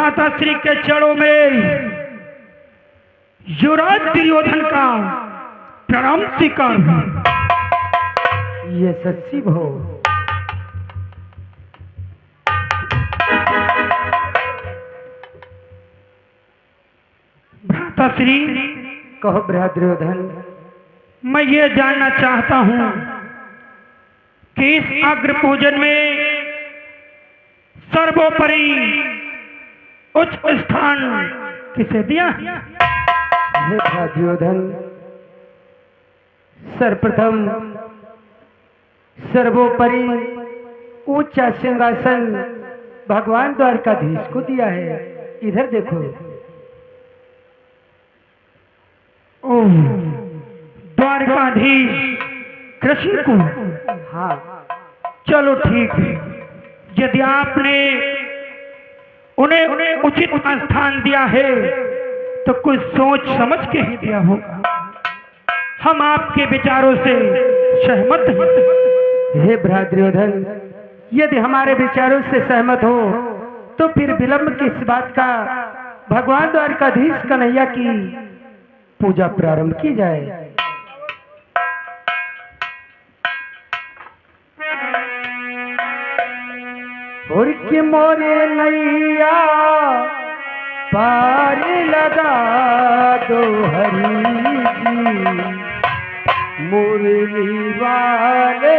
भ्राताश्री के चरणों में युवराज दुर्योधन का प्रणाम स्वीकार। ये सच्ची भो। भ्राताश्री, कहो दुर्योधन। मैं ये जानना चाहता हूँ कि इस अग्र पूजन में सर्वोपरि उच्च स्थान किसे दिया? हे दुर्योधन, सर्वप्रथम सर्वोपरि ऊंचा सिंहासन भगवान द्वारकाधीश को दिया है। इधर देखो। ओह, द्वारकाधीश कृष्ण को? हाँ, चलो ठीक है। यदि आपने उन्हें उचित स्थान दिया है तो कुछ सोच समझ के ही दिया होगा। हम आपके विचारों से सहमत हैं। हे दुर्योधन, यदि हमारे विचारों से सहमत हो तो फिर विलंब किस बात का? भगवान द्वारकाधीश कन्हैया की पूजा प्रारंभ की जाए। और के मोरे नैया पार लगा दो हरी जी, मुरली वाले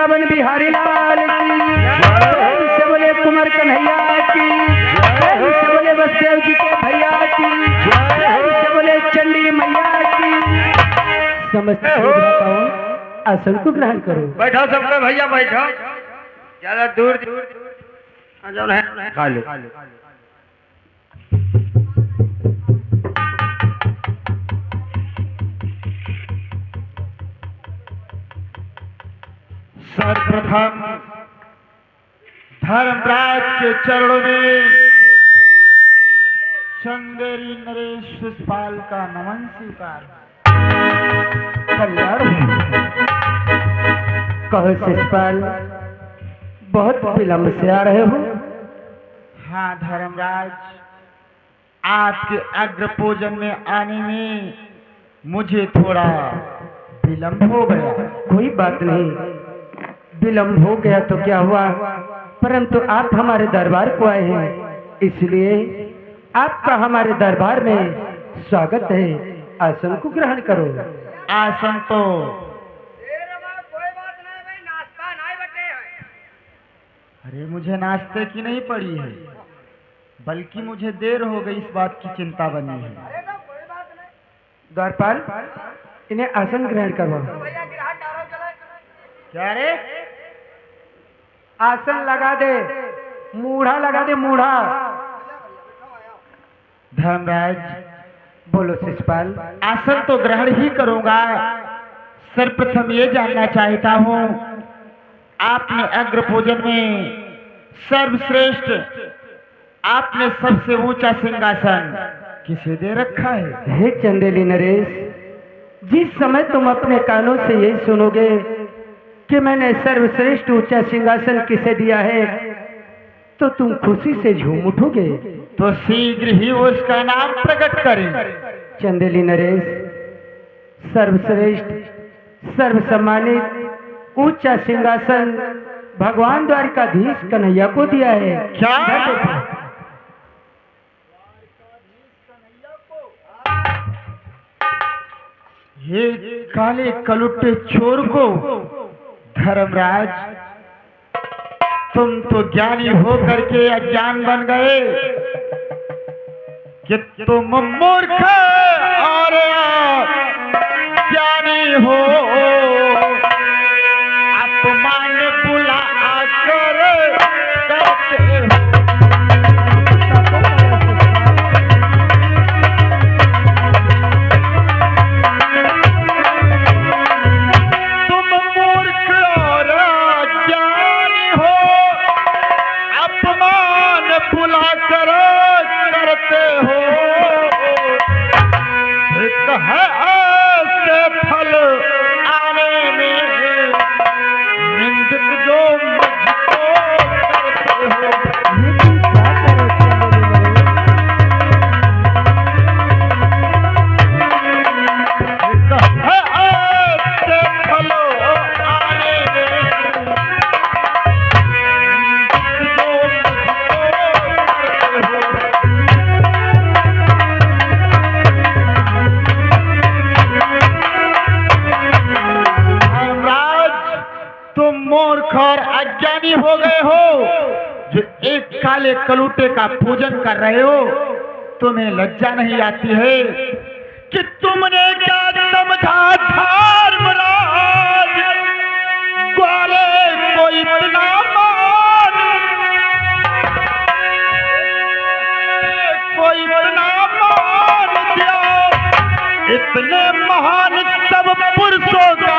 वृंदावन बिहारी लाल की जय से बोले कुमार कन्हैया की जय से बोले बसदेव जी के भैया की जय से बोले चंडी मैया की। समस्त आसन को ग्रहण करो। बैठो सबको भैया बैठो, ज्यादा दूर आ जाओ ना, खा लो। सर्वप्रथम धर्मराज के चरणों में चंदेरी नरेश शिषपाल का नमन स्वीकार। कल्याण कहो शिषपाल, बहुत विलंब से आ रहे हो। हाँ धर्मराज, आपके अग्र पूजन में आने में मुझे थोड़ा विलंब हो गया। कोई बात नहीं, विलंब हो गया तो क्या हुआ, परंतु आप हमारे दरबार को आए हैं, इसलिए आपका हमारे दरबार में स्वागत है। आसन को ग्रहण करो। आसन तो अरे मुझे नाश्ते की नहीं पड़ी है, बल्कि मुझे देर हो गई, इस बात की चिंता बनी है। द्वारपाल, इन्हें आसन ग्रहण करवाओ। क्या रे? आसन लगा दे, मूढ़ा लगा दे, मूढ़ा। धर्मराज बोलो शिषपाल। आसन तो ग्रहण ही करूंगा। सर्वप्रथम ये जानना चाहता हूँ, आपने अग्र पूजन में सर्वश्रेष्ठ, आपने सबसे ऊंचा सिंहासन किसे दे रखा है? हे चंदेली नरेश, जिस समय तुम अपने कानों से ये सुनोगे कि मैंने सर्वश्रेष्ठ ऊंचा सिंहासन किसे दिया है, तो तुम खुशी से झूम उठोगे। तो शीघ्र ही उसका नाम प्रकट करें। चंदेली नरेश, सर्वश्रेष्ठ सर्वसम्मानित ऊंचा सिंहासन भगवान द्वारकाधीश कन्हैया को दिया है। क्या? ये काले कलुट्टे चोर को? धर्मराज, तुम तो ज्ञानी हो करके अज्ञान बन गए कि तुम मूर्ख और ज्ञानी हो। अपमान बुला कर करते हो। तुम मूर्ख और ज्ञानी हो, अपमान बुला कर करते हो। एक है ऐसे फल आने में निंदित जो मुझको करते हो। एक है ऐसे फल आने में निंदित जो मुझको करते हो। तुम मूर्ख और अज्ञानी हो गए हो, जो एक काले कलूटे का पूजन कर रहे हो। तुम्हें लज्जा नहीं आती है कि तुमने क्या समझा धर्मराज? ग्वाले को इतना मान, कोई इतना मान दिया, इतने महान सब पुरुषों का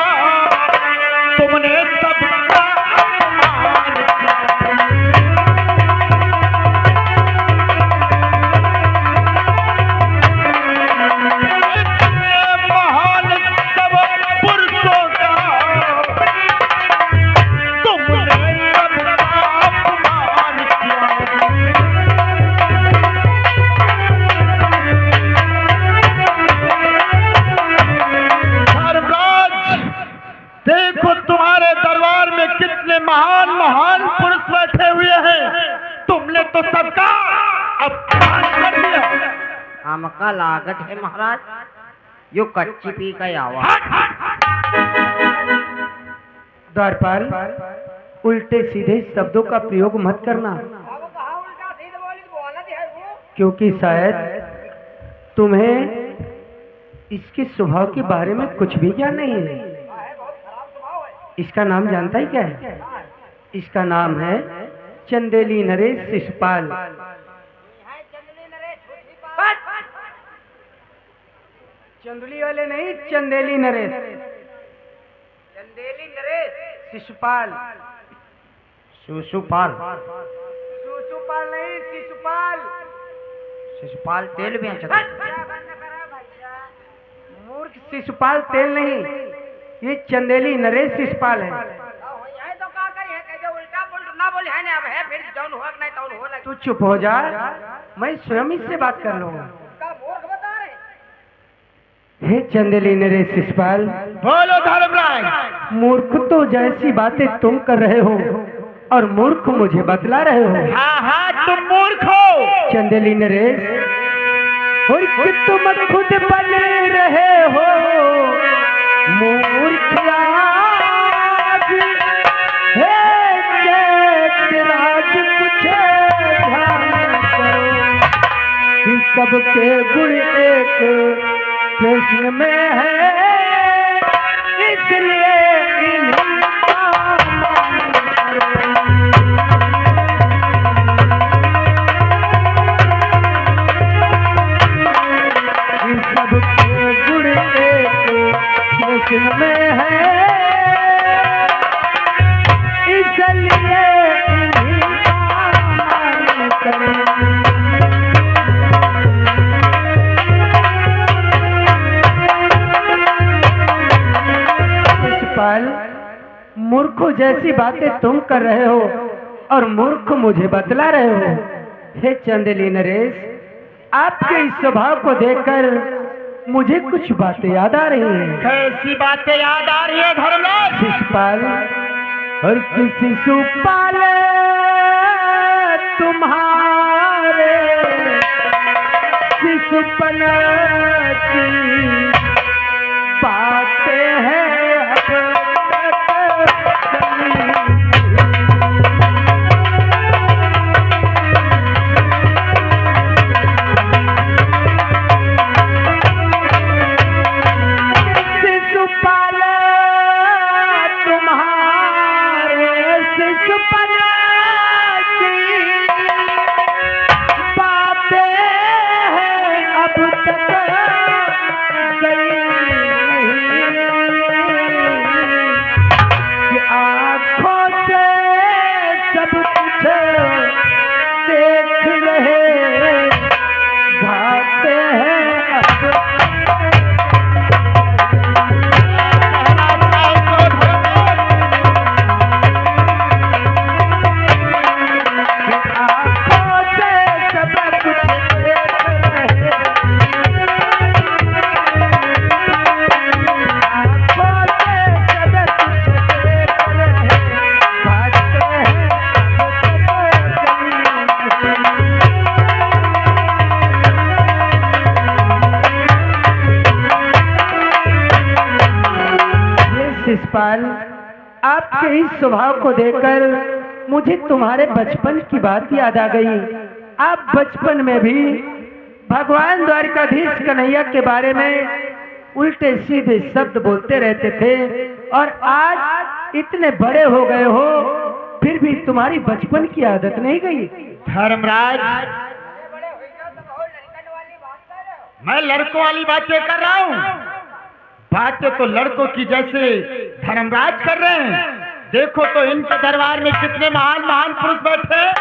तुमने सबका अपमान किया। इतने महान सब पुरुषों का तुमने सबका अपमान किया। धर्मराज, देखो तुम्हारे दरबार में कितने महान महान पुरुष बैठे हुए हैं, तुमने तो सबका अपमान कर दिया। हमका लागत है महाराज, यो कच्ची पी का आवा। द्वारपाल, उल्टे सीधे शब्दों का प्रयोग मत करना, अब कहा उल्टा सीधे बोली तो बोला थी है वो। क्योंकि शायद तुम्हें इसके स्वभाव के बारे में कुछ भी ज्ञान नहीं है। है बहुत खराब स्वभाव है। इसका नाम जानता ही क्या है? इसका नाम है चंदेली नरेश शिशुपाल। यहाँ चंदनी नरेश छोटी पाल। चंदुली वाले नहीं, चंदेली नरेश चंदेली नरेश शिशुपाल। शिशुपाल। शिशुपाल नहीं, शिशुपाल। शिशुपाल तेल भी अच्छा मूर्ख, शिशुपाल तेल नहीं, ये चंदेली नरेश शिशुपाल है। यही तो का करी है कि जो उल्टा पुल्ट ना बोले है ना, अब है फिर जौन हो नहीं तौन हो लगे। तू चुप हो जा, मैं स्वयं इससे बात कर लूंगा। उसका मूर्ख बता रहे। हे चंदेली नरेश शिशुपाल, बोलो धर्मराज। मूर्ख तो जैसी बातें तुम कर रहे हो और मूर्ख मुझे बतला रहे हो। हाँ हाँ, तुम मूर्ख हो। चंदेली नरेश, और कि तुम खुद बन रहे हो मूर्ख आज। हे चैतराज, कुछ ध्यान करो कि सबके गुण एक कृष्ण में है, इसलिए इन्हीं का मान करो। सबके गुण एक कृष्ण में है, इसलिए इन्हीं का मान करो। शिशुपाल, मूर्खों जैसी बातें तुम कर रहे हो और मूर्ख मुझे बतला रहे हो। हे चंदेली नरेश, आपके इस स्वभाव को देखकर मुझे कुछ बातें याद आ रही हैं। कैसी बातें याद आ रही है धर्मराज? शिशुपाल, और शिशुपाल तुम्हारे शिशुपन की बातें हैं अब तक चली। शिशुपाल तुम्हारे शिशुपन की बातें हैं अब तक गई नहीं, कि आँखों से सब कुछ देख रहे भाते हैं अब। शिशुपाल, आपके इस स्वभाव को देखकर मुझे तुम्हारे बचपन की बात याद आ गई। आप बचपन में भी भगवान द्वारकाधीश कन्हैया के बारे में उल्टे सीधे शब्द बोलते रहते थे, और आज इतने बड़े हो गए हो फिर भी तुम्हारी बचपन की आदत नहीं गई। धर्मराज, बड़े हो जाओ तो बहुत लड़कन वाली बात कर रहे हो। मैं लड़कों वाली बातें कर रहा हूँ। बातें तो लड़कों की जैसे धर्मराज कर रहे हैं। देखो तो इनके दरबार में कितने महान महान पुरुष बैठे हैं,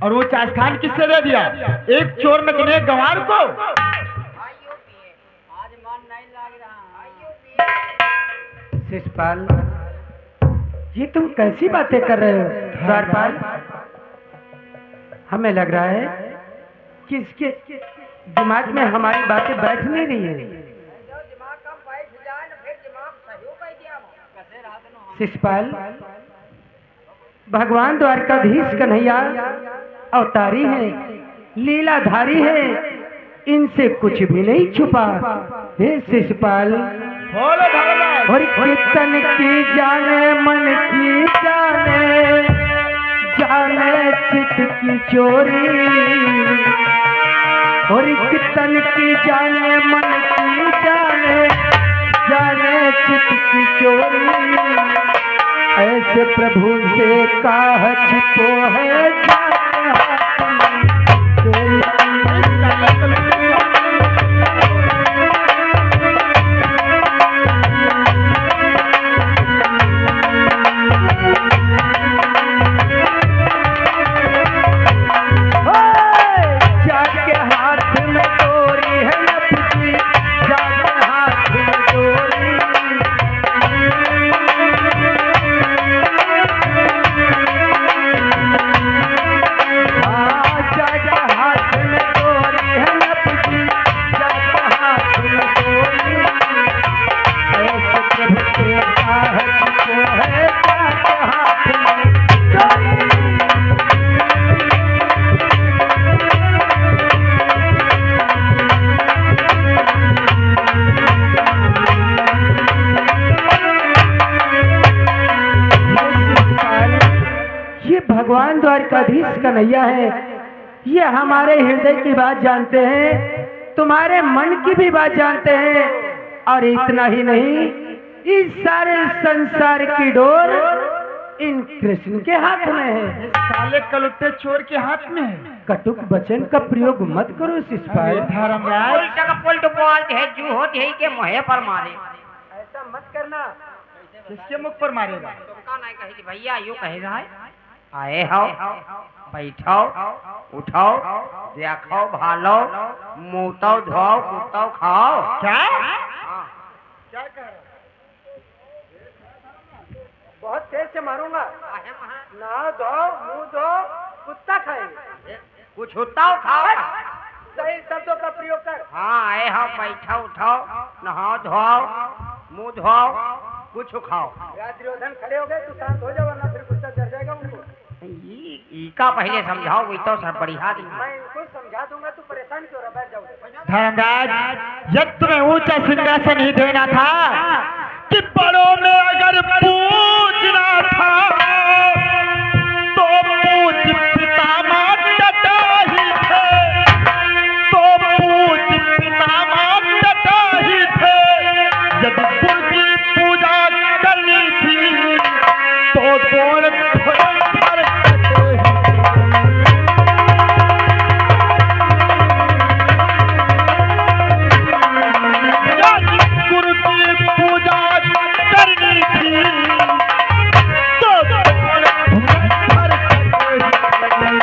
और वो स्थान किससे दे दिया? एक चोर में एक गंवार को। आइयो पिए, आज मन नहीं लग रहा। आइयो पिए। शिशुपाल, ये तुम कैसी बातें कर रहे हो? द्वारपाल, हमें लग रहा है कि इसके दिमाग में हमारी बातें बैठ नहीं रही है। जो दिमाग कम बैठ जाए ना फिर दिमाग सही हो गई दिया कैसे रात नो। शिशुपाल, भगवान द्वारकाधीश कन्हैया अवतारी है, लीलाधारी है, इनसे कुछ भी नहीं छुपा। हे शिशुपाल, बोलो धर्मराज। और कीर्तन की जाने मन की जाने, जाने चित की चोरी। और कीर्तन की जाने मन की जाने, जाने चित की चोरी। ऐसे प्रभु से काह छिपो है जाने हाथ में तेरी। जाके हाथ में डोरी है नफसी, जाके हाथ में डोरी। हाँ, जाके हाथ में डोरी है नफसी, जाके हाथ में डोरी। ऐसे प्रभु के काह छिपो है जाके हाथ में डोरी। ये भगवान द्वारकाधीश कन्हैया है। ये हमारे हृदय की बात जानते हैं, तुम्हारे मन की भी बात जानते हैं। और इतना ही नहीं, इस सारे संसार की डोर इन कृष्ण के हाथ में है। इस काले कलुट्टे चोर के हाथ में है। कटुक वचन का प्रयोग मत करो शिषपाल। धर्मराज, उल्टा का पुल्ट बोलते हैं, जू होती है के मुहे पर मारे। ऐसा मत करना। किसके मुख पर मारेगा? तुमका नहीं कही भैया, यूँ कह रहा है। आए हो, बैठो, उठो, देखो, भालो, मुँहतो धो, कुत्तो खाओ। क्या हाँ। क्या कह रहा? बहुत तेज से मारूंगा। आहे महा। ना धो, मुंह धो, कुत्ता खाए। कुछ उठाओ खाओ। सही शब्दों का प्रयोग कर। हाँ, आए हो, बैठो, उठो, नहाओ, धोओ, मुँह धोओ, कुछ खाओ। दुर्योधन खड़े हो गए, तू शांत हो जा वरना फिर गुस्सा चढ़ जाएगा उनको। का पहले समझाओ, वही तो सब बढ़िया दी। मैं इनको समझा दूंगा, तू परेशान क्यों रहा? बैठ जाओ। धर्मराज, जब तुम्हें ऊंचा सिंहासन ही देना था कि बड़ों में अगर पूजना था तो पूज पितामह टटा ही थे, तो पूज पितामह टटा ही थे। यदि गुरु की पूजा करनी थी तो दोनों भयंकर कटे ही। गुरु की पूजा करनी थी तो भयंकर कटे ही।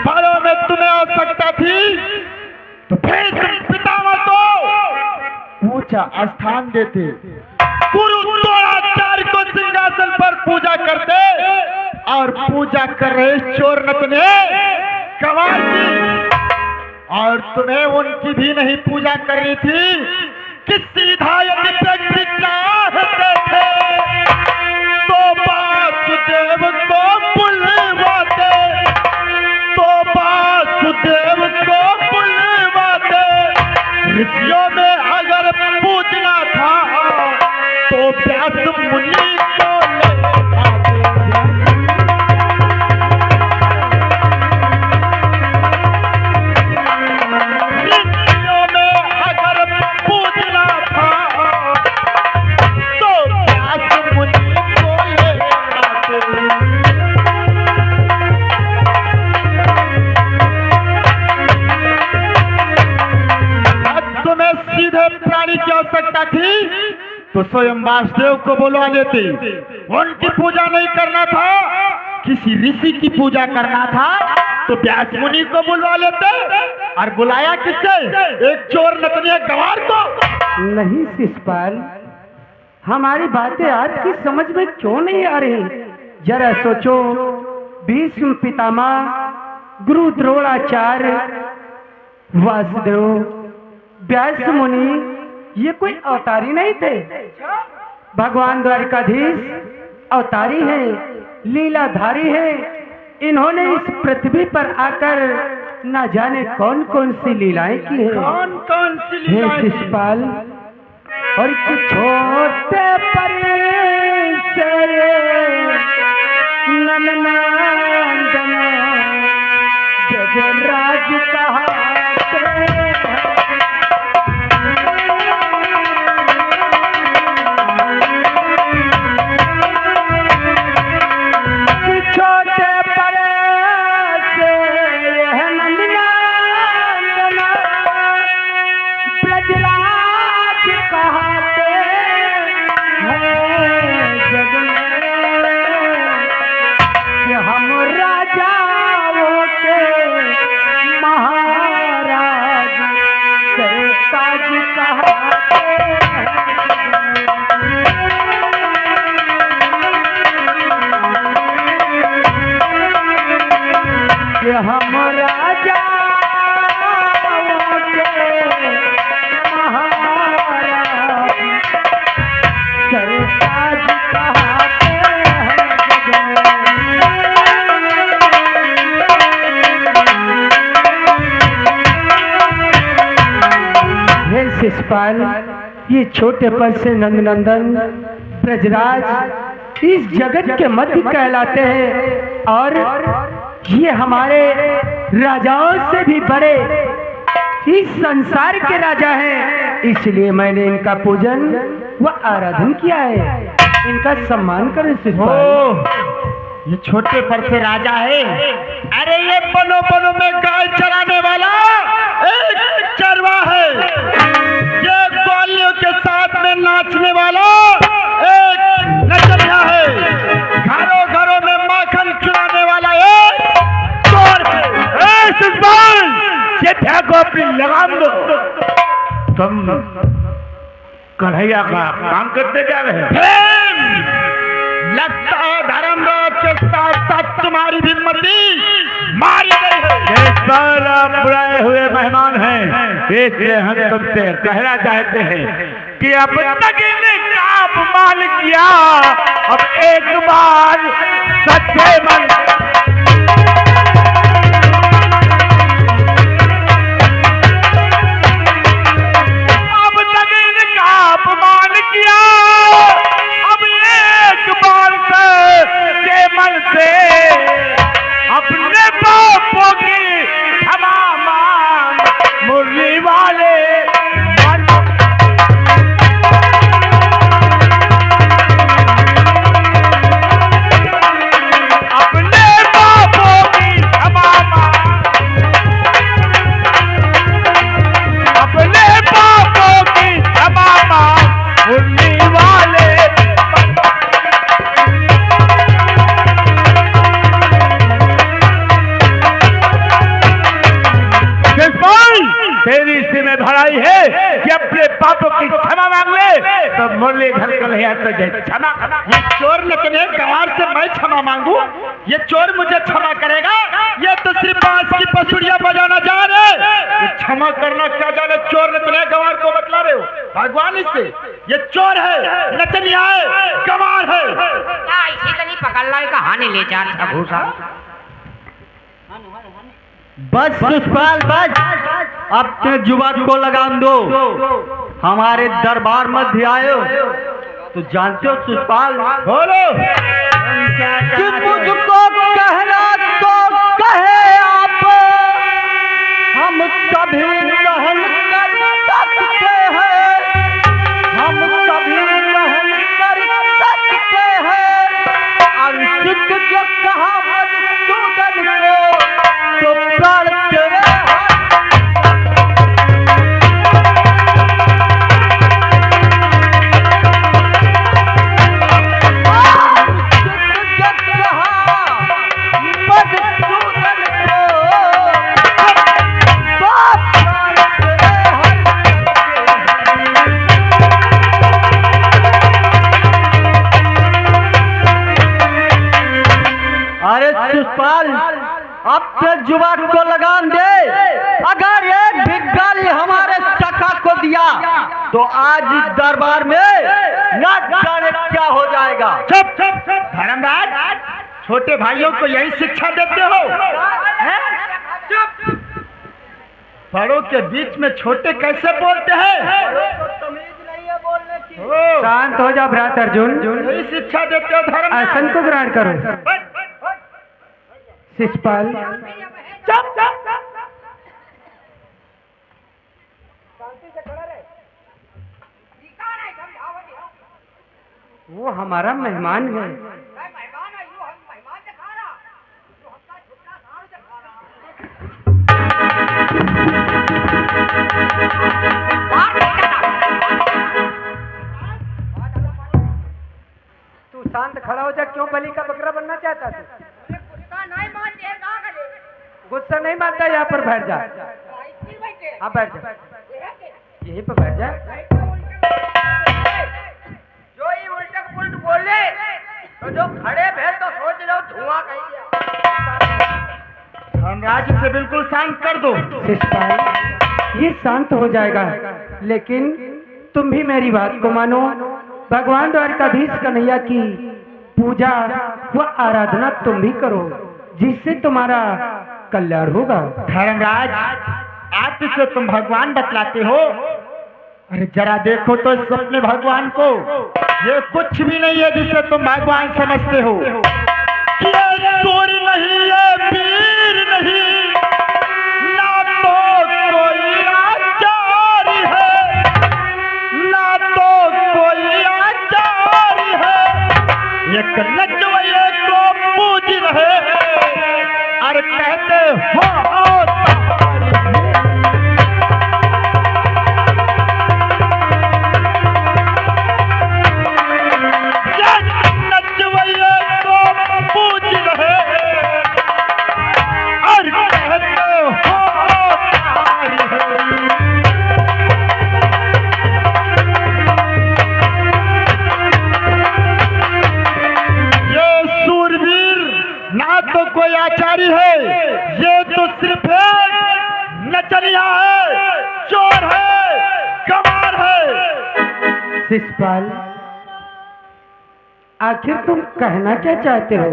बालों में तुम्हें आवश्यकता थी तो फिर पितामह को ऊंचा स्थान देते, गुरु द्रोणाचार्य को सिंहासन पर पूजा करते और पूजा कर रहे चोर नतने गंवार की, और तुम्हें उनकी भी नहीं पूजा करनी थी कि सीधा यदि व्यक्ति चाहते थे तो वासुदेव को बुलवाते, तो वासुदेव को बुलवाते। ऋषियों में अगर पूजना था तो व्यास मुनि को ले आते। ऋषियों में अगर पूजना था तो व्यास मुनि को ले आते। तुम्हें सीधे प्राणी की आवश्यकता थी तो स्वयं वासुदेव को बुलवा देते। उनकी पूजा नहीं करना था, किसी ऋषि की पूजा करना था तो व्यास मुनि को बुलवा लेते। और बुलाया किससे? एक चोर नतनिया गंवार को। नहीं शिषपाल, हमारी बातें आपकी समझ में क्यों नहीं आ रही? जरा सोचो, भीष्म पितामह, गुरु द्रोणाचार्य, वासुदेव, व्यास मुनि, ये कोई अवतारी नहीं थे। भगवान द्वारकाधीश अवतारी है, लीलाधारी है। इन्होंने इस पृथ्वी पर आकर न जाने कौन कौन सी लीलाएं की है। कौन कौन सी हे लीलाएं की? शिशुपाल, और एक छोटे पर से नंदना जगराज कहाते हैं। छोटे बड़े से यह नंदना ब्रजराज कहाते हैं जग में कि हम राजाओं के महाराज सरताज कहाते कि हम राजाओं के महाराज सरताज कहाते हैं हे शिशुपाल, ये छोटे पर से नंदनंदन ब्रजराज इस जगत के मध्य कहलाते हैं और ये हमारे राजाओं से भी बड़े इस संसार के राजा हैं। इसलिए मैंने इनका पूजन व आराधन किया है। इनका सम्मान करें शिशुपाल। ओ, ये छोटे पर से राजा है। अरे ये बनो बनो में गाय चराने वाला एक चरवा है। ये ग्वालियों के साथ में नाचने वाला एक नचनिया है। घरों घरों में माखन चुराने वाला एक चोर है। ये को अपनी लगाम दो। तुम कन्हैया का काम करते जा रहे हैं। लगता है धर्मराज के साथ साथ तुम्हारी भी मर्जी मारी गई है। ये सारा बुलाए हुए मेहमान हैं, इसलिए हम तुमसे कहना चाहते हैं कि अब तक इन्हें अपमान किया, अब एक बार सच्चे मन अपमान किया, अब एक बार से मन से अपने पापों की क्षमा मांग। मुरली वाले अपने पापों की क्षमा मांग, अपने पापों की क्षमा मांग। मुरली वाले तेरी इसी में भलाई है कि अपने पापों की क्षमा मांग ले, तो मुरली घर कन्हैया तुझे क्षमा करा। ये चोर नचने गवार से मैं क्षमा मांगू? ये चोर मुझे क्षमा करेगा? ये तो सिर्फ बांस की पसुड़ियां बजाना जा रहे। ये क्षमा करना क्या जाने चोर नचने गवार को बतला रहे हो भगवान। इससे ये चोर है, नचनिया है, गवार है। इसी तो नहीं पकड़ लो, कहानी ले जा रहा भूसा। बस शिशुपाल बस, अपने जुबान को लगाम दो। हमारे दरबार मध्य आयो तो जानते हो शिशुपाल, बोलो कि मुझको कहना तो कहे आप, हम कभी सहन कर सकते हैं, हम कभी सहन कर सकते हैं। अंशिक जो कहा मधुसूदन को, तो प्राण तेरे शिशुपाल, अपने जुबान को लगाम दे। अगर एक भी गाली हमारे सखा को दिया तो आज दरबार में न जाने क्या हो जाएगा। चुप चुप चुप धर्मराज, छोटे भाइयों को यही शिक्षा देते हो हैं? चुप। बड़ों के बीच में छोटे कैसे बोलते हैं? तमीज नहीं है बोलने की। ओ, शांत हो जा भ्रात अर्जुन, यही शिक्षा देते हो धर्म में? आसन को ग्रहण करो। शिषपाल चुप चुप। वो हमारा मेहमान है। तू शांत खड़ा हो जा। क्यों बलि का बकरा बनना चाहता तू? गुस्सा नहीं मानता। यहाँ पर बैठ जा। हाँ बैठ जा, यहीं पर बैठ जा। जो ये उल्टा उल्ट बोले तो जो खड़े भे तो सोच लो धुआं कहीं। धर्मराज से बिल्कुल शांत कर दो। शिषपाल ये शांत हो जाएगा, लेकिन तुम भी मेरी बात को मानो। भगवान द्वारकाधीश कन्हैया की पूजा व आराधना तुम भी करो, जिससे तुम्हारा कल्याण होगा। धर्मराज आप इसे तुम भगवान बतलाते हो? अरे जरा देखो तो इस अपने भगवान को, ये कुछ भी नहीं है जिसे तुम भगवान समझते हो। कि ये सूर नहीं, ये वीर नहीं, ना तो कोई आचार्य है, ना तो कोई आचार्य है। एक नचवैये को पूज रहे और कहते हो कोई आचार्य है, ये तो सिर्फ नचनिया है, चोर है, कमार है। शिषपाल आखिर तुम कहना क्या चाहते हो?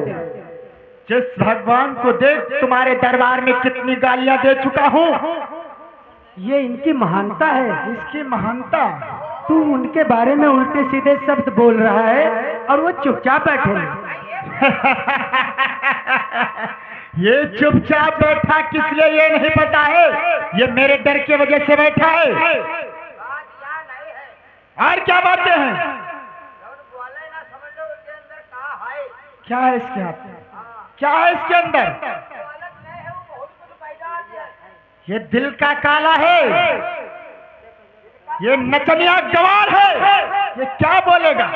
जिस भगवान को देख तुम्हारे दरबार में कितनी गालियां दे चुका हूँ। ये इनकी महानता है। इसकी महानता? तू उनके बारे में उल्टे सीधे शब्द बोल रहा है और वो चुपचाप बैठे हैं। ये चुपचाप बैठा किस लिए ये नहीं पता है। ये मेरे डर की वजह से बैठा है। और क्या बातें हैं? क्या है इसके हाथ में? क्या है इसके अंदर? ये दिल का काला है, ये नचनिया गवार है। ये क्या बोलेगा?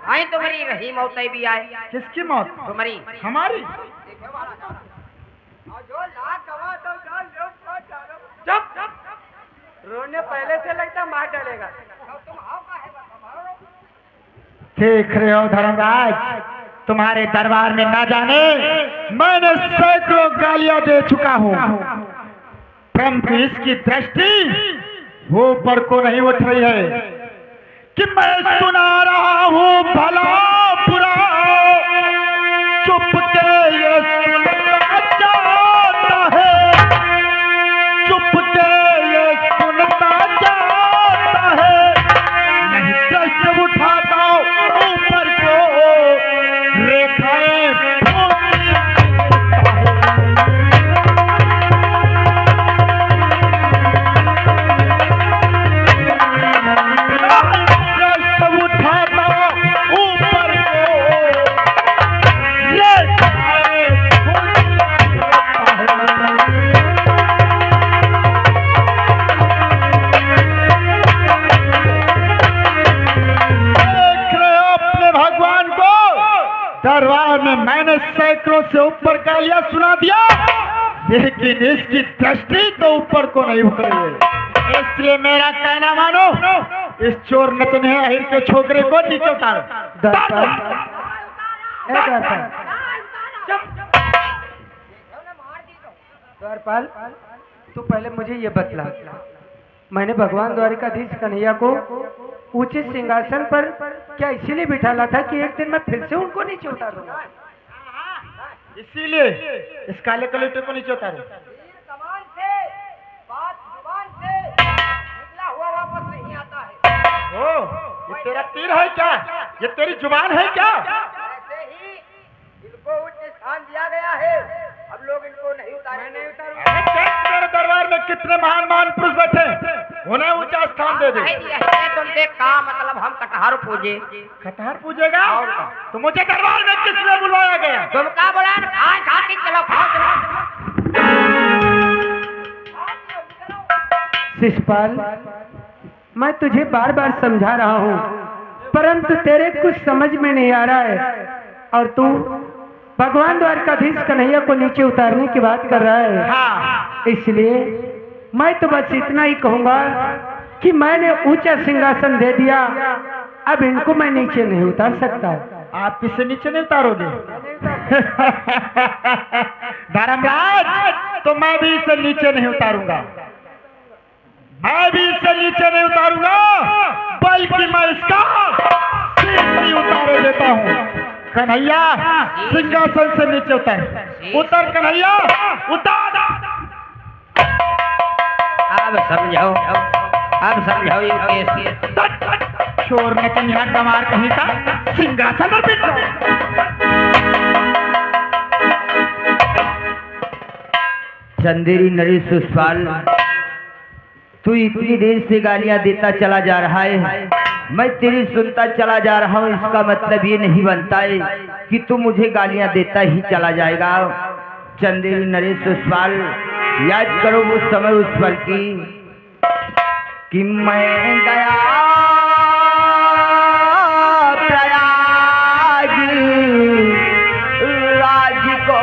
आई तुम्हारी रही मौत भी आए। किसकी मौत? तुम्हारी। हमारी? चुप। रोने पहले से लगता मार डालेगा। देख रहे हो धर्मराज, तुम्हारे दरबार में ना जाने मैंने सैकड़ों गालियां दे चुका हूँ, परंतु इसकी दृष्टि वो ऊपर को नहीं उठ रही है कि मैं सुना रहा हूँ भला बुरा, चुप के ये सुनता जाता है, चुप के ये सुनता जाता है। नहीं दृष्टि उठाता ऊपर को, रेखाएं दरबार में मैंने सैकड़ों से ऊपर गालियां सुना दिया, लेकिन इसकी दृष्टि तो ऊपर को नहीं उठ रही है। इसलिए मेरा कहना मानो, इस चोर नचने अहिर के छोकरे को नीचे उतारो। द्वारपाल तू पहले मुझे ये बतला, मैंने भगवान द्वारकाधीश कन्हैया को उचित सिंहासन पर क्या इसीलिए बिठाला था कि एक दिन मैं फिर से उनको नीचे उतार दूंगा? इसीलिए इस काले कलूटे को नीचे उतारो। कमान से बात जुबान से निकला हुआ वापस नहीं आता है। ओ, ये तेरा तीर है क्या? ये तेरी जुबान है क्या? ऐसे ही इनको उच्च स्थान दिया गया है, अब लोग इनको नहीं उतारेंगे। मैं नहीं उतारूंगा। तेरे दरबार में कितने महान महान पुरुष बैठे, उन्हें ऊंचा स्थान दे दे। तुमसे का मतलब हम कटहर पूजे? कटहर पूजेगा? तो मुझे दरबार में किसने बुलाया गया? तुम का बोला? खाए खा के चलो, खाओ चलो। शिषपाल, मैं तुझे बार बार समझा रहा हूँ, परंतु तेरे कुछ समझ में नहीं आ रहा है और तू भगवान द्वारकाधीश कन्हैया को नीचे उतारने की बात कर रहा है। हाँ। इसलिए मैं तो बस इतना ही कहूंगा कि मैंने ऊंचा सिंहासन दे दिया, अब इनको मैं नीचे नहीं उतार सकता। आप इसे नीचे नहीं उतारोगे? धर्मराज, तो मैं भी इसे नीचे नहीं उतारूंगा। मैं भी इसे नीचे नहीं उतारूंगा, बल्कि मैं इसका सिर ही उतारे देता हूँ। कन्हैया, सिंहासन से नीचे उतर। उतर कन्हैया, उतर। अब समझो, अब समझो ये केस। चोर नचनिया गंवार कहीं का, सिंहासन पर बैठ जाओ। चंदेरी नरेश शिषपाल, तू इतनी देर से गालियां देता चला जा रहा है, मैं तेरी सुनता चला जा रहा हूँ। इसका मतलब ये नहीं बनता है कि तू मुझे गालियां देता ही चला जाएगा। चंदेरी नरेश शिषपाल, याद करो वो समय उस पल की कि मैं गया प्रयाग राज को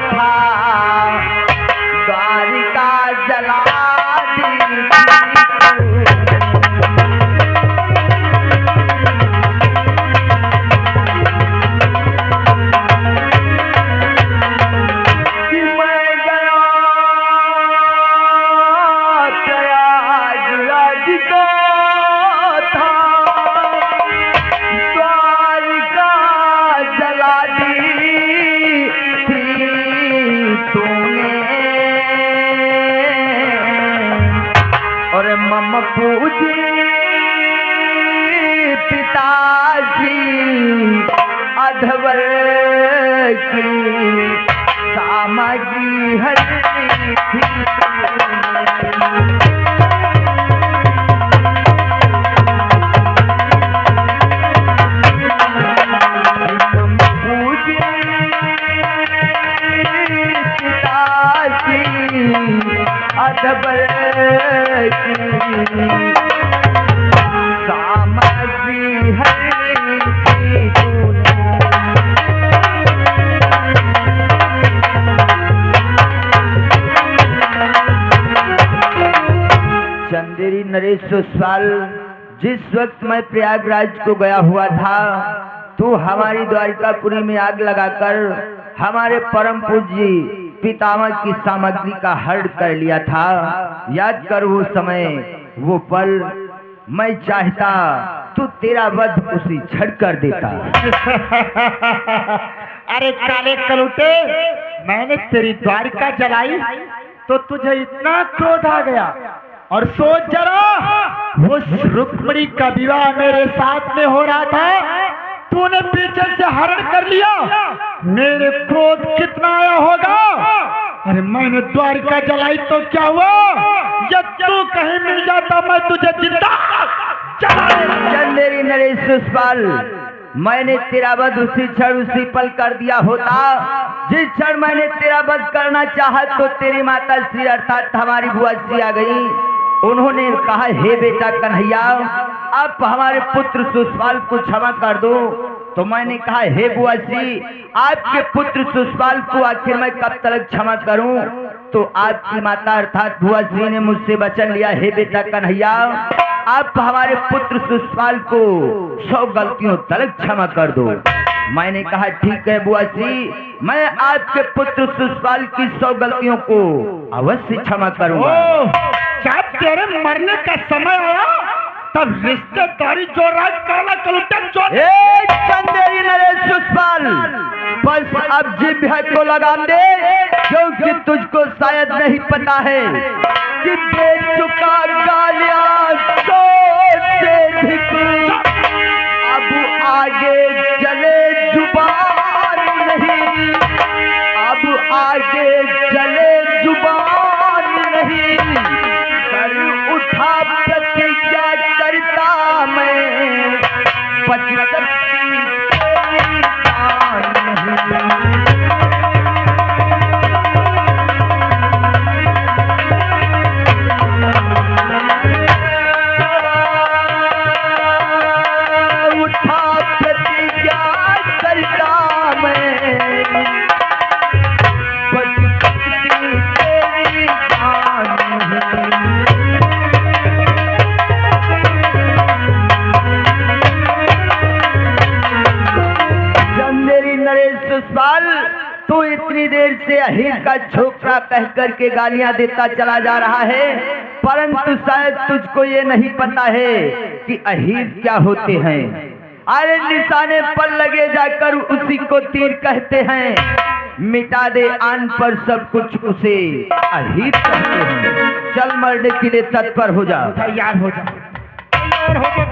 था द्वारिका जला पूजी पिताजी अधवर की सामग्री हरी थी। अधबर सामग्री हरी थी तूने। चंदेरी नरेश शिषपाल, जिस वक्त मैं प्रयागराज को गया हुआ था, तू हमारी द्वारिकापुरी में आग लगाकर हमारे परम पूज्य पितामह की सामग्री का हरण कर लिया था। याद कर वो समय, वो पल। मैं चाहता तो तेरा वध उसी क्षण कर देता। अरे काले कलूटे, मैंने तेरी द्वारिका जलाई तो तुझे इतना क्रोध आ गया। और सोच जरा, उस रुक्मिणी का विवाह मेरे साथ में हो रहा था, तूने पीछे से हरण कर लिया, मेरे क्रोध कितना आया होगा। अरे मैंने द्वारिका जलाई तो क्या हुआ, जब तू कहीं मिल जाता मैं तुझे जिंदा चंदेरी नरेश शिषपाल, मैंने तेरा वध उसी क्षण उसी पल कर दिया होता। जिस क्षण मैंने तेरा वध करना चाहा तो तेरी माता श्री अर्थात हमारी बुआ श्री आ गई। उन्होंने कहा, हे बेटा कन्हैया, आप हमारे पुत्र शिषपाल को क्षमा कर दो। तो मैंने कहा, हे बुआ श्री, आपके पुत्र शिषपाल को आखिर मैं कब तक क्षमा करूं? तो आपकी माता अर्थात बुआ श्री ने मुझसे वचन लिया, हे बेटा कन्हैया, आप हमारे पुत्र शिषपाल को 100 गलतियों तक क्षमा कर दो। मैंने कहा, ठीक है बुआ श्री, मैं आपके पुत्र शिषपाल की 100 गलतियों को अवश्य क्षमा करूंगा। जब तेरे मरने का समय आया तब रिश्तेदारी जो राज काला कलुटन जो चंदेरी नरेश सुषपाल, बस अब जिभ है तो लगाम दे, क्योंकि तुझको शायद नहीं पता है कि दे चुका गालियां तो से धिक, अब आगे चले जुबान नहीं, अब आगे चले जुबान नहीं, कर उठा प्रतिज्ञा करता मैं, बच सकती तेरी जान नहीं। उठा प्रतिज्ञा करता मैं, बच सकती तेरी जान नहीं। नरेश सुषपाल, तू इतनी देर से अहीर का छोकरा कह करके गालियां देता चला जा रहा है, परंतु शायद तुझको ये नहीं पता है कि अहीर क्या होते हैं। अरे निशाने पर लगे जाकर उसी को तीर कहते हैं, मिटा दे आन पर सब कुछ उसे अहीर कहते हैं। चल मरने के लिए तत्पर हो जा। तैयार हो जा, तैयार हो जा।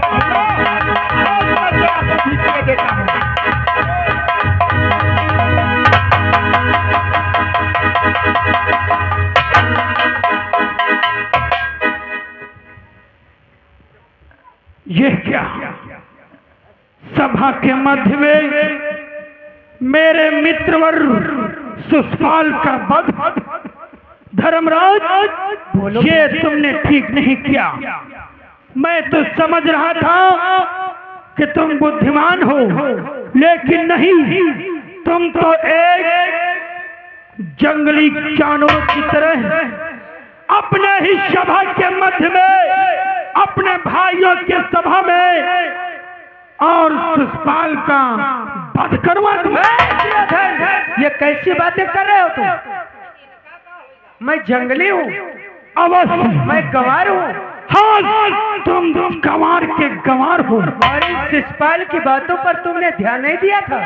ये क्या सभा के मध्य में मेरे मित्रवर सुषपाल का वध? धर्मराज, ये तुमने ठीक नहीं किया। मैं तो समझ रहा था कि तुम बुद्धिमान हो, लेकिन नहीं, तुम तो एक जंगली जानवरों की तरह अपने ही सभा के मध्य में, अपने भाइयों के सभा में और सुषपाल का वध करवा दूं। ये कैसी बातें कर रहे हो तुम? मैं जंगली हूँ, अवश्य मैं गंवार हूँ। हाँ, तुम गंवार के गंवार हो। और इस शिषपाल की बातों पर तुमने ध्यान नहीं दिया था?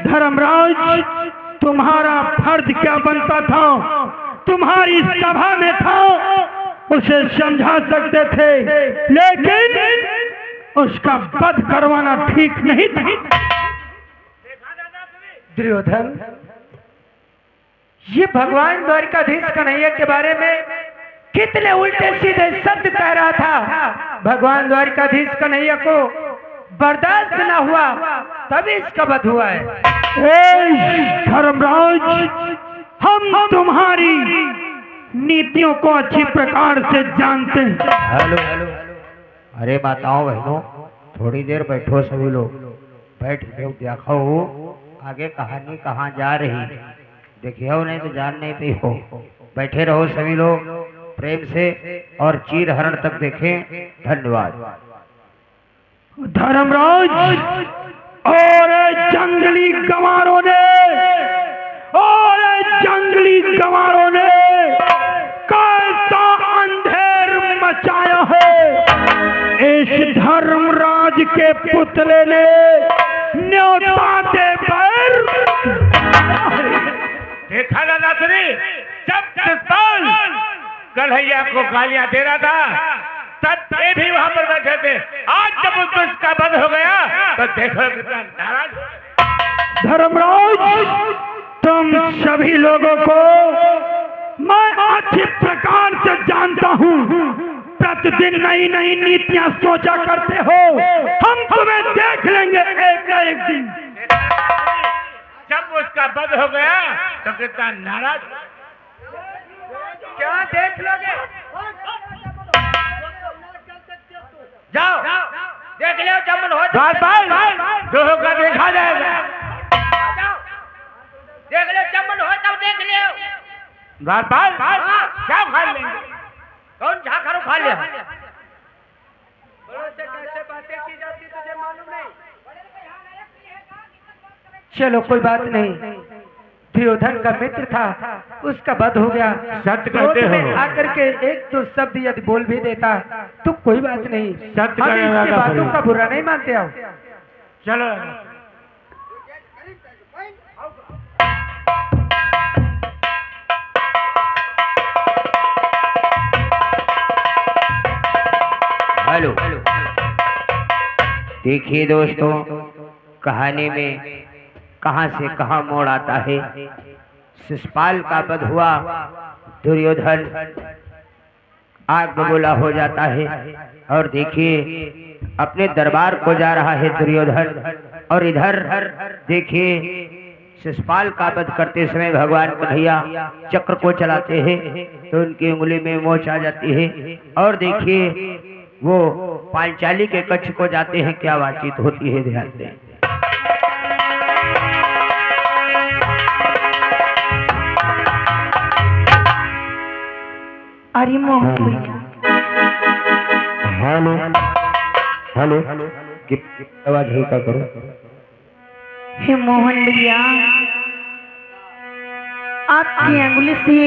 धर्मराज, तुम्हारा फर्ज क्या बनता था? तुम्हारी सभा में था, उसे समझा सकते थे, लेकिन उसका वध करवाना ठीक नहीं था। दुर्योधन, ये भगवान द्वारिकाधीश कन्हैया के बारे में कितने उल्टे सीधे शब्द कह रहा था। भगवान द्वारिकाधीश कन्हैया को बर्दाश्त न हुआ, तभी इसका वध हुआ है। धर्मराज, हम तुम्हारी नीतियों को अच्छी प्रकार से जानते हैं। हेलो, अरे माताओं बहनों, थोड़ी देर बैठो सभी लोग, बैठ के देखो आगे कहानी कहाँ जा रही। देखियो नहीं तो जान नहीं पी हो। बैठे रहो सभी लोग प्रेम से और चीर हरण तक देखें। धन्यवाद। धर्मराज, और जंगली गंवारों ने, और जंगली गंवारों ने कैसा अंधेर मचाया है। इस धर्मराज के पुतले ने न्योता दे पर देखा ना नाथनी, जब सुषपाल कन्हैया को गालियां दे रहा था, तब ये भी वहां पर बैठे थे। आज जब उसका वध हो गया तो देखो कितना नाराज। धर्मराज, तुम सभी लोगों को मैं अच्छी प्रकार से जानता हूँ। प्रतिदिन नई नई नीतियाँ सोचा करते हो। हम तुम्हें देख लेंगे एक न एक दिन। जब उसका वध हो गया तो कितना नाराज। क्या देख लोगे? जाओ देख लो, जब हो जो होगा देखा जाएगा। देख लो, जब हो तब देख लियो। द्वारपाल, क्या खा लेंगे? कौन झाखर खा लिया? कैसे बातें की जाती तुझे मालूम नहीं? चलो कोई बात नहीं। दुर्योधन का मित्र था, उसका वध हो गया। सत्य क्रोध कहते में हो। आकर के एक दो शब्द यदि बोल भी देता तो कोई बात नहीं, सत्य हम कहने इसकी वाला बातों भाई। का बुरा नहीं मानते आओ। चलो हेलो। देखिए दोस्तों, कहानी में कहां से कहां मोड़ आता है। शिशुपाल का वध हुआ, दुर्योधन आग बबूला हो जाता है। और देखिए अपने दरबार को जा रहा है दुर्योधन, और इधर देखिए शिशुपाल का वध करते समय भगवान कन्हैया चक्र को चलाते हैं तो उनकी उंगली में मोच आ जाती है। और देखिए वो पांचाली के कक्ष को जाते हैं, क्या बातचीत होती है ध्यान दें। अरे मोहन भैया, हेलो हेलो, आवाज हल्का करो। हे मोहन भैया, आपकी अंगुली से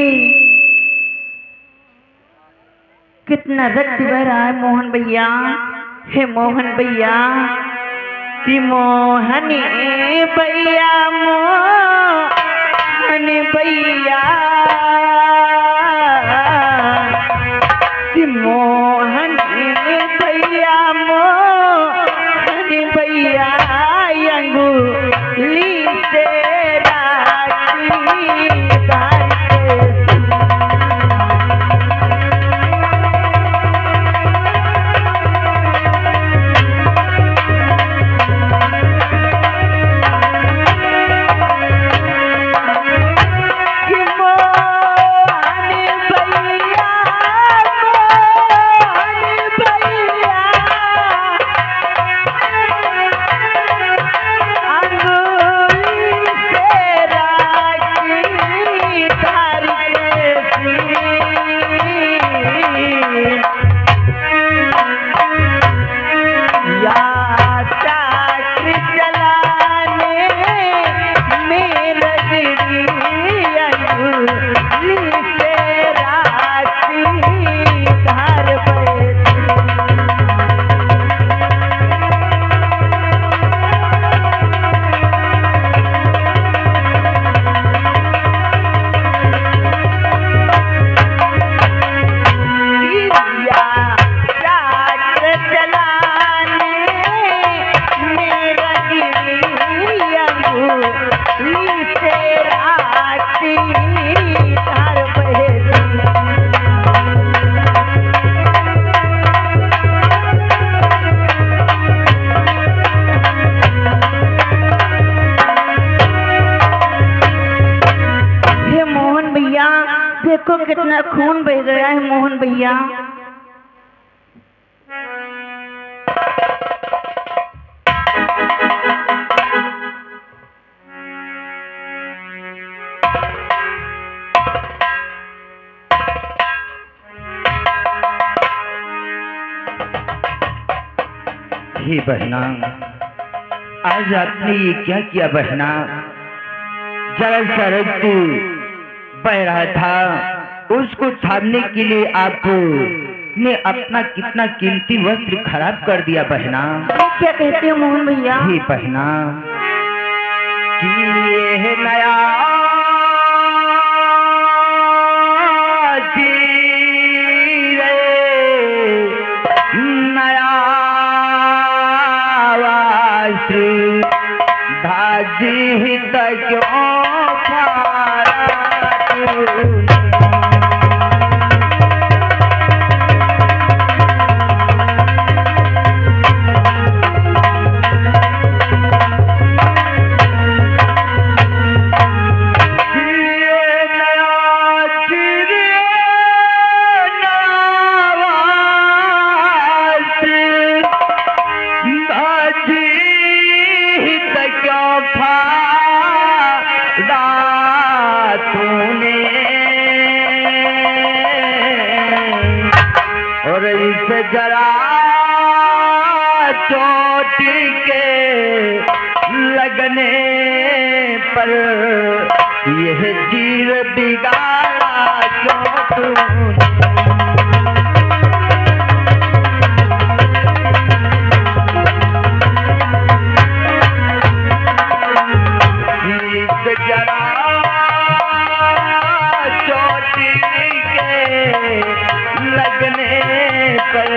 कितना रक्त बह रहा है मोहन भैया। हे मोहन भैया, कि मोहन भैया, मोहन भैया, कि मोहन भैया, मोहन भैया, अंगुली से राखी बांधे। देखो कितना खून बह गया है मोहन भैया। हे बहना, आज आपने ये क्या किया बहना? जरा सा रक्त बह रहा था, उसको थामने के लिए आपने अपना कितना कीमती वस्त्र खराब कर दिया बहना। क्या कहते हो मोहन भैया? हे बहना, कि ये नया धाजी तक जरा चोटी के लगने पर यह चीर बिगाड़ा क्यों तूने? जरा चोटी के लगने पर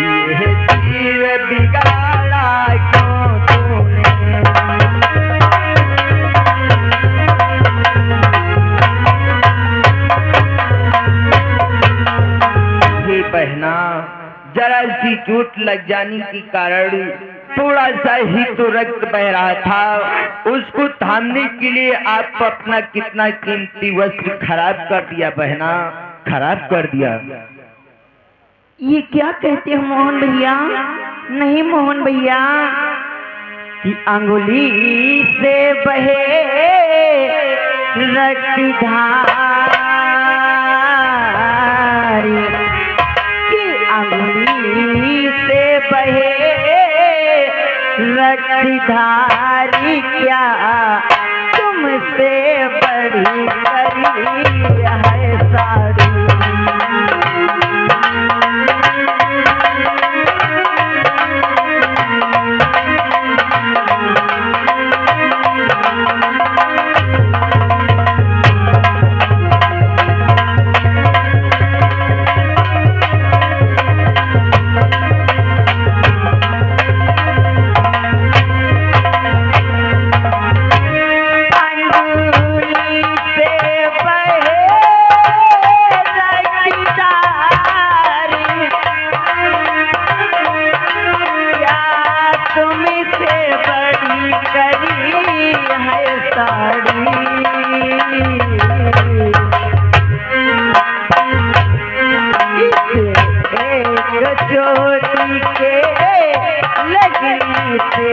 यह चीर बिगाड़ा क्यों तूने? हे बहना, जरा सी चोट लग जाने के कारण थोड़ा सा ही तो रक्त बह रहा था, उसको थामने के लिए आप अपना कितना कीमती वस्त्र खराब कर दिया बहना, खराब कर दिया। ये क्या कहते हो मोहन भैया? नहीं मोहन भैया, कि अंगुली से बहे रक्त धारी, कि अंगुली से बहे रक्तधारी क्या तुमसे बड़ी करी है सारी। चोटी के लगने से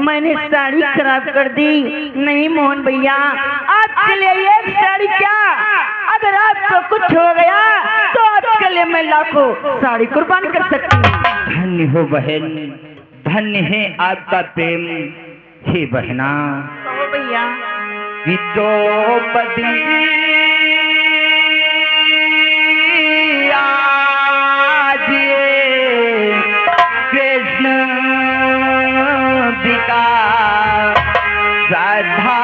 मैंने साड़ी खराब कर दी। नहीं मोहन भैया, आपके लिए एक साड़ी क्या, अगर आपको कुछ हो गया तो आपके लिए मैं लाखों साड़ी कुर्बान कर सकती हूँ। धन्य हो बहन, धन्य है आपका प्रेम। हे बहना, कहो भैया। द्रौपदी आज कृष्ण बिका श्रद्धा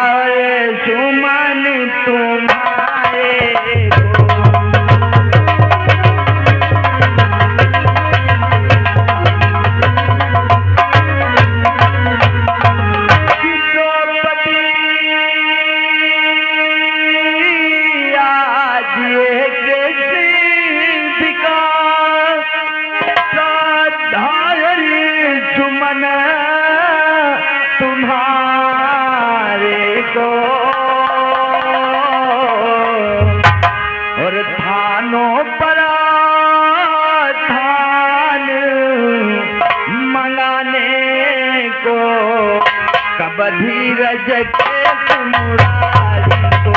सुमन तुम्हारे तुम्हारे को और थानों पर थान मंगाने को कब धीरज के मुरारी को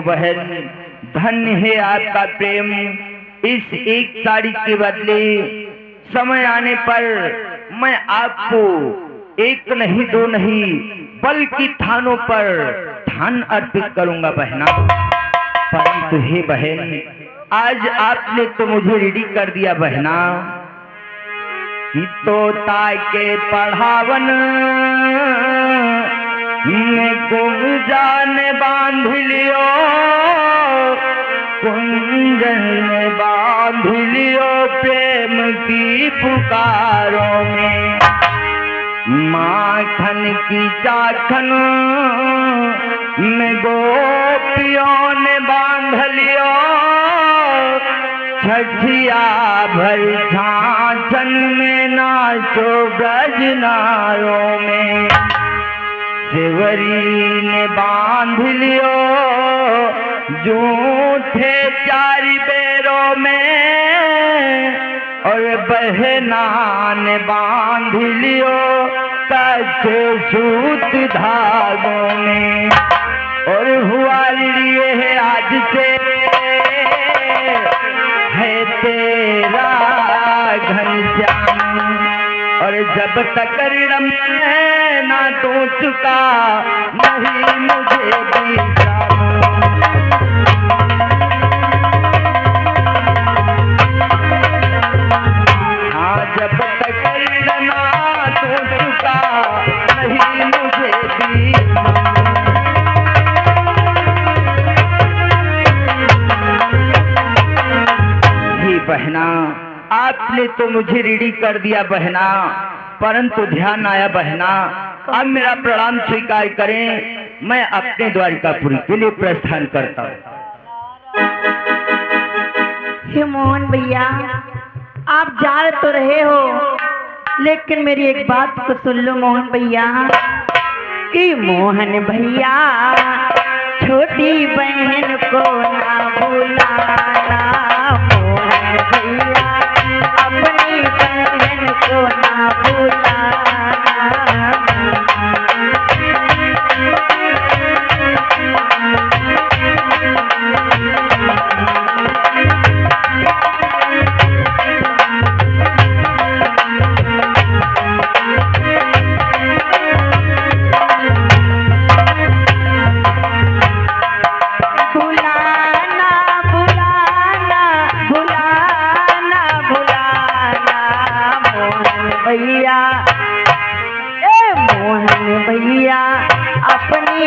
बहन, धन्य है आपका प्रेम। इस एक साड़ी के बदले समय आने पर मैं आपको एक नहीं दो नहीं बल्कि थानों पर थान अर्पित करूंगा बहना। परंतु हे बहन, आज आपने तो मुझे रेडी कर दिया बहना कि तोता के पढ़ावन में कुंजन बांध लियो, कुंजन में बांध लियो प्रेम की पुकारों में। माखन की चाखन में गोपियों ने बांध लियो, छठिया भर झांझन में नाचो ब्रजनारों में। शिवरी ने बांध लियो जूठे चारि बेरों में, और बहना ने बांध लियो कच्चे सूत धागों में। और हुआ लिए है आज से है तेरा घनश्याम, और जब तक रम ना तो चुका नहीं मुझे विश्राम। हाँ, जब तक ना तो चुका नहीं मुझे विश्राम। बहना, आपने तो मुझे रेडी कर दिया बहना, परंतु ध्यान आया बहना, अब मेरा प्रणाम स्वीकार करें, मैं अपने द्वारिकापुरी के लिए प्रस्थान करता हूँ। हे मोहन भैया, आप जा तो रहे हो, लेकिन मेरी एक बात को सुन लो मोहन भैया, कि मोहन भैया छोटी बहन को ना भुलाना, मोहन भैया अपनी बहन को ना भुलाना। भैया अपनी